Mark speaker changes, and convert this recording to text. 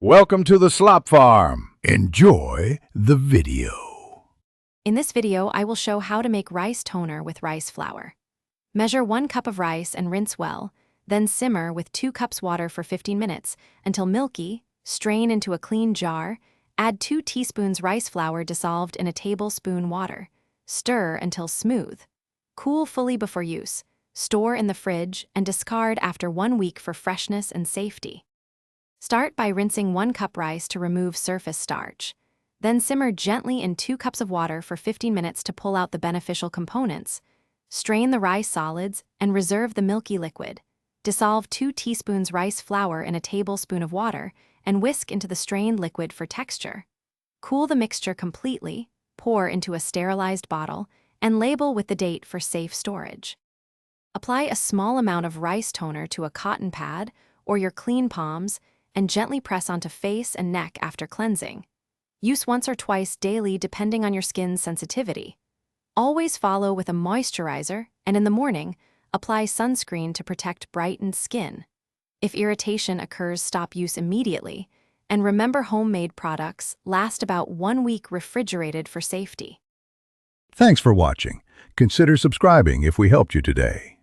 Speaker 1: Welcome to the Slop Farm. Enjoy the video.
Speaker 2: In this video, I will show how to make rice toner with rice flour. Measure 1 cup of rice and rinse well, then simmer with 2 cups water for 15 minutes until milky. Strain into a clean jar. Add 2 teaspoons rice flour dissolved in a tablespoon water. Stir until smooth. Cool fully before use. Store in the fridge and discard after 1 week for freshness and safety. Start by rinsing 1 cup rice to remove surface starch. Then simmer gently in 2 cups of water for 15 minutes to pull out the beneficial components. Strain the rice solids and reserve the milky liquid. Dissolve 2 teaspoons rice flour in a tablespoon of water and whisk into the strained liquid for texture. Cool the mixture completely, pour into a sterilized bottle, and label with the date for safe storage. Apply a small amount of rice toner to a cotton pad or your clean palms and gently press onto face and neck after cleansing. Use once or twice daily depending on your skin's sensitivity. Always follow with a moisturizer, and in the morning, apply sunscreen to protect brightened skin. If irritation occurs, stop use immediately, and remember homemade products last about 1 week refrigerated for safety.
Speaker 1: Thanks for watching. Consider subscribing if we helped you today.